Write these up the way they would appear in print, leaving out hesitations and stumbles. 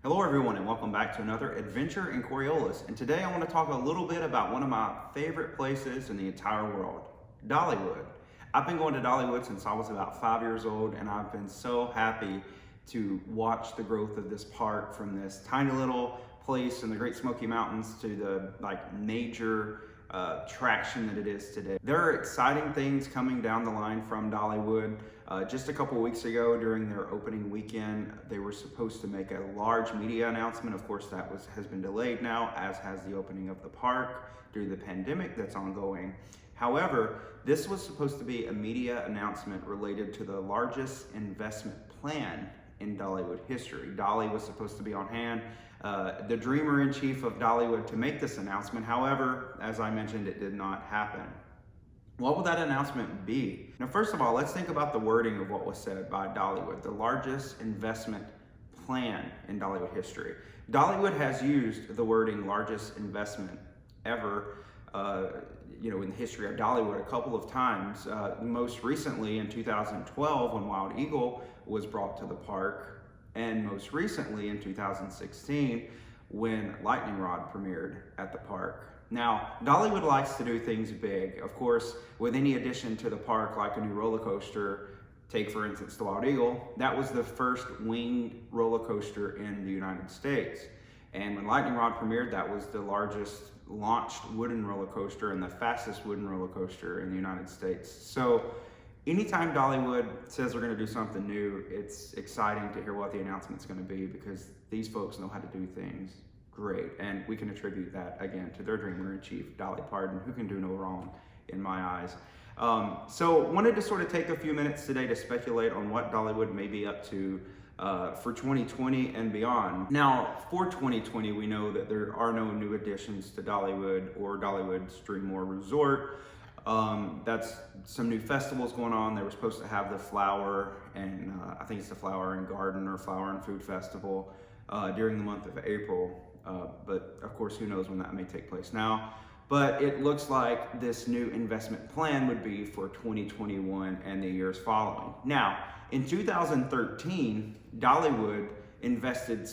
Hello everyone and welcome back to another adventure in Coriolis. And today I want to talk a little bit about one of my favorite places in the entire world, Dollywood. I've been going to Dollywood since I was about 5 years old, and I've been so happy to watch the growth of this park from this tiny little place in the Great Smoky Mountains to the major traction that it is today. There are exciting things coming down the line from Dollywood. Just a couple weeks ago during their opening weekend, they were supposed to make a large media announcement. Of course, that has been delayed now, as has the opening of the park due to the pandemic that's ongoing. However, this was supposed to be a media announcement related to the largest investment plan in Dollywood history. Dolly was supposed to be on hand, the dreamer-in-chief of Dollywood, to make this announcement. However, as I mentioned, it did not happen. What will that announcement be? Now, first of all, let's think about the wording of what was said by Dollywood, the largest investment plan in Dollywood history. Dollywood has used the wording largest investment ever in the history of Dollywood a couple of times. Most recently in 2012 when Wild Eagle was brought to the park, and most recently in 2016 when Lightning Rod premiered at the park. Now, Dollywood likes to do things big. Of course, with any addition to the park, like a new roller coaster, take for instance the Wild Eagle, that was the first winged roller coaster in the United States. And when Lightning Rod premiered, that was the largest launched wooden roller coaster and the fastest wooden roller coaster in the United States. So anytime Dollywood says they're going to do something new, it's exciting to hear what the announcement's going to be, because these folks know how to do things great, and we can attribute that again to their dreamer-in-chief, Dolly Parton, who can do no wrong in my eyes. So wanted to sort of take a few minutes today to speculate on what Dollywood may be up to for 2020 and beyond. Now, for 2020, we know that there are no new additions to Dollywood or Dollywood's Dreammore Resort. That's some new festivals going on. They were supposed to have the Flower and I think it's the Flower and Garden or Flower and Food Festival during the month of April. But of course, who knows when that may take place now. But it looks like this new investment plan would be for 2021 and the years following. Now, in 2013, Dollywood invested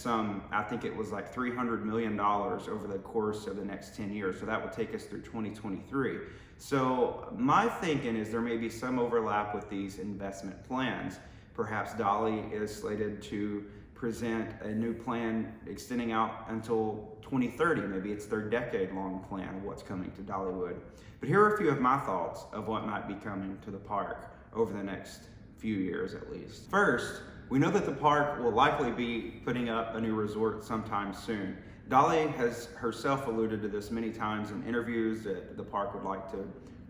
I think it was like $300 million over the course of the next 10 years. So that would take us through 2023. So my thinking is there may be some overlap with these investment plans. Perhaps Dolly is slated to present a new plan extending out until 2030. Maybe it's their decade-long plan of what's coming to Dollywood. But here are a few of my thoughts of what might be coming to the park over the next few years at least. First, we know that the park will likely be putting up a new resort sometime soon. Dolly has herself alluded to this many times in interviews, that the park would like to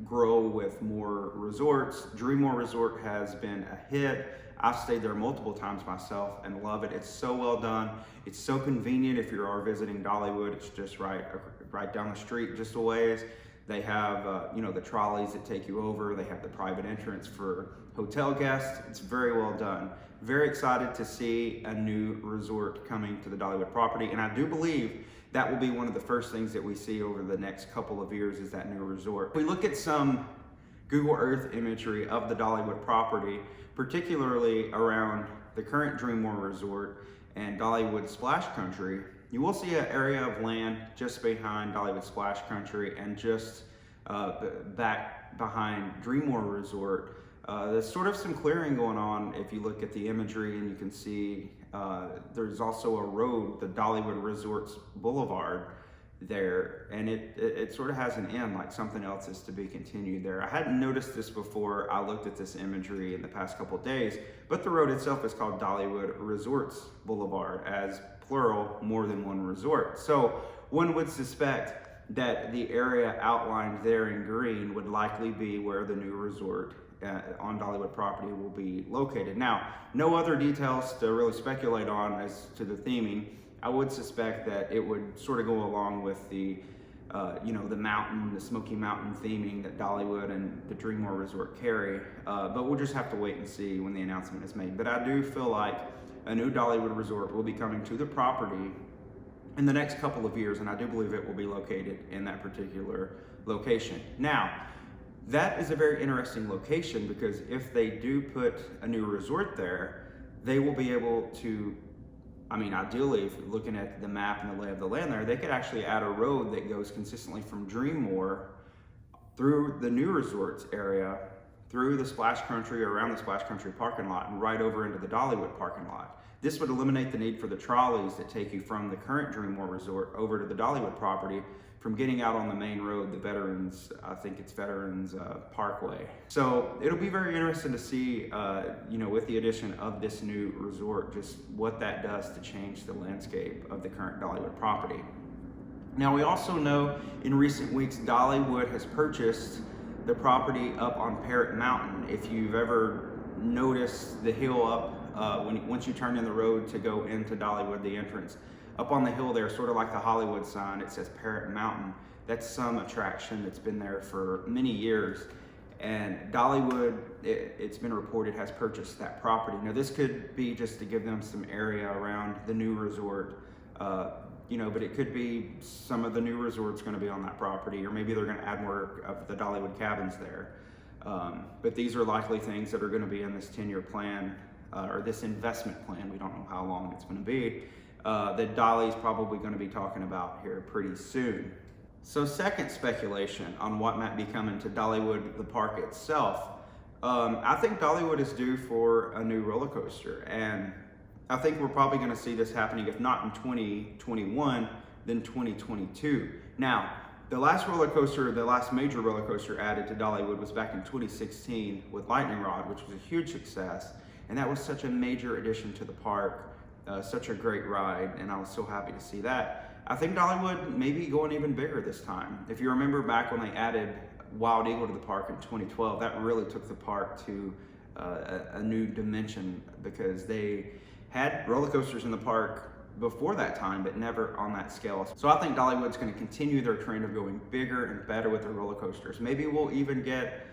grow with more resorts. Dreammore Resort has been a hit. I've stayed there multiple times myself and love it. It's so well done. It's so convenient if you are visiting Dollywood. It's just right down the street, just a ways. They have the trolleys that take you over. They have the private entrance for hotel guests. It's very well done. Very excited to see a new resort coming to the Dollywood property, and I do believe that will be one of the first things that we see over the next couple of years, is that new resort. If we look at some Google Earth imagery of the Dollywood property, particularly around the current Dreammore Resort and Dollywood Splash Country, you will see an area of land just behind Dollywood Splash Country and just back behind Dreammore Resort. There's sort of some clearing going on if you look at the imagery, and you can see there's also a road, the Dollywood Resorts Boulevard there, and it sort of has an end, like something else is to be continued there. I hadn't noticed this before I looked at this imagery in the past couple of days, but the road itself is called Dollywood Resorts Boulevard, as plural, more than one resort. So one would suspect that the area outlined there in green would likely be where the new resort on Dollywood property will be located. Now, no other details to really speculate on as to the theming. I would suspect that it would sort of go along with the the Smoky Mountain theming that Dollywood and the Dreammore Resort carry. But we'll just have to wait and see when the announcement is made. But I do feel like a new Dollywood resort will be coming to the property in the next couple of years, and I do believe it will be located in that particular location. Now, that is a very interesting location, because if they do put a new resort there, they will be able to I mean, ideally, if you're looking at the map and the lay of the land there, they could actually add a road that goes consistently from Dreammore through the new resorts area, through the Splash Country, around the Splash Country parking lot, and right over into the Dollywood parking lot. This would eliminate the need for the trolleys that take you from the current Dreammore Resort over to the Dollywood property from getting out on the main road, the Veterans, I think it's Veterans Parkway. So it'll be very interesting to see, with the addition of this new resort, just what that does to change the landscape of the current Dollywood property. Now, we also know in recent weeks, Dollywood has purchased the property up on Parrot Mountain. If you've ever noticed the hill up, once you turn in the road to go into Dollywood, the entrance, up on the hill there, sort of like the Hollywood sign, it says Parrot Mountain. That's some attraction that's been there for many years. And Dollywood, it's been reported, has purchased that property. Now, this could be just to give them some area around the new resort, but it could be some of the new resort's going to be on that property, or maybe they're going to add more of the Dollywood cabins there. But these are likely things that are going to be in this 10-year plan, or this investment plan. We don't know how long it's going to be, that Dolly's probably going to be talking about here pretty soon. So, second speculation on what might be coming to Dollywood, the park itself. I think Dollywood is due for a new roller coaster, and I think we're probably going to see this happening, if not in 2021, then 2022. Now, the last major roller coaster added to Dollywood was back in 2016 with Lightning Rod, which was a huge success. And that was such a major addition to the park, such a great ride, and I was so happy to see that. I think Dollywood may be going even bigger this time. If you remember back when they added Wild Eagle to the park in 2012, that really took the park to a new dimension, because they had roller coasters in the park before that time, but never on that scale. So I think Dollywood's going to continue their trend of going bigger and better with their roller coasters. Maybe we'll even get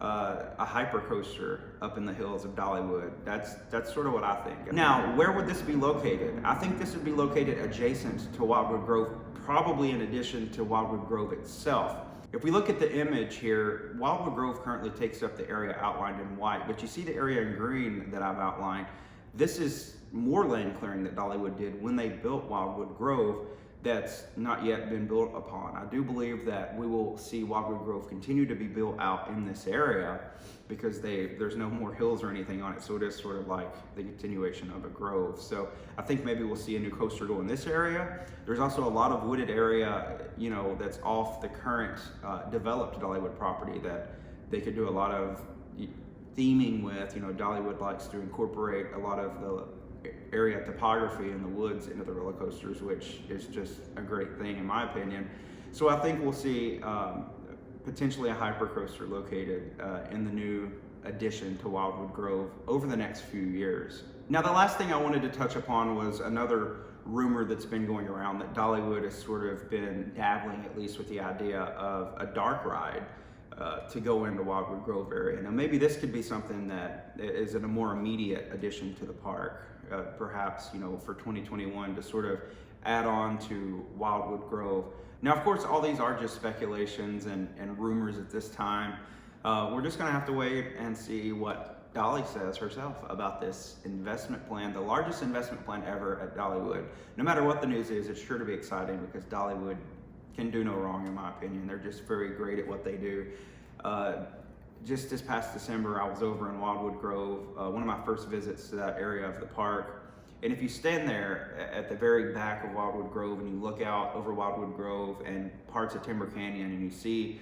a hyper coaster up in the hills of Dollywood. That's sort of what I think. Now, where would this be located? I think this would be located adjacent to Wildwood Grove, probably in addition to Wildwood Grove itself. If we look at the image here, Wildwood Grove currently takes up the area outlined in white, but you see the area in green that I've outlined. This is more land clearing that Dollywood did when they built Wildwood Grove that's not yet been built upon. I do believe that we will see Wildwood Grove continue to be built out in this area, because there's no more hills or anything on it, so it is sort of like the continuation of a grove. So I think maybe we'll see a new coaster go in this area. There's also a lot of wooded area, that's off the current developed Dollywood property that they could do a lot of theming with. Dollywood likes to incorporate a lot of the area topography in the woods into the roller coasters, which is just a great thing in my opinion. So I think we'll see potentially a hyper coaster located in the new addition to Wildwood Grove over the next few years. Now, the last thing I wanted to touch upon was another rumor that's been going around, that Dollywood has sort of been dabbling, at least, with the idea of a dark ride to go into Wildwood Grove area. Now, maybe this could be something that is a more immediate addition to the park, perhaps, for 2021, to sort of add on to Wildwood Grove. Now, of course, all these are just speculations and rumors at this time. We're just gonna have to wait and see what Dolly says herself about this investment plan, the largest investment plan ever at Dollywood. No matter what the news is, it's sure to be exciting, because Dollywood can do no wrong, in my opinion. They're just very great at what they do. Just this past December, I was over in Wildwood Grove, one of my first visits to that area of the park. And if you stand there at the very back of Wildwood Grove and you look out over Wildwood Grove and parts of Timber Canyon, and you see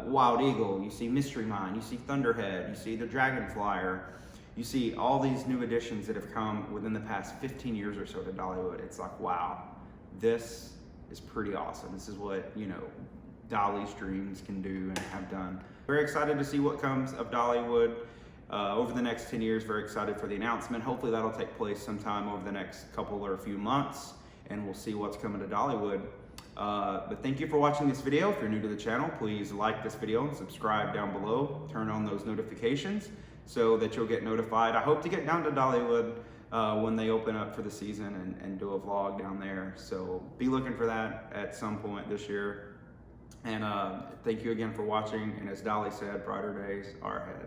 Wild Eagle, you see Mystery Mine, you see Thunderhead, you see the Dragonflyer, you see all these new additions that have come within the past 15 years or so to Dollywood. It's like, wow, this is pretty awesome. This is what, Dolly's dreams can do and have done. Very excited to see what comes of Dollywood over the next 10 years. Very excited for the announcement. Hopefully that'll take place sometime over the next couple or a few months, and we'll see what's coming to Dollywood. But thank you for watching this video. If you're new to the channel, please like this video and subscribe down below. Turn on those notifications so that you'll get notified. I hope to get down to Dollywood when they open up for the season and do a vlog down there. So be looking for that at some point this year. And thank you again for watching. And as Dolly said, brighter days are ahead.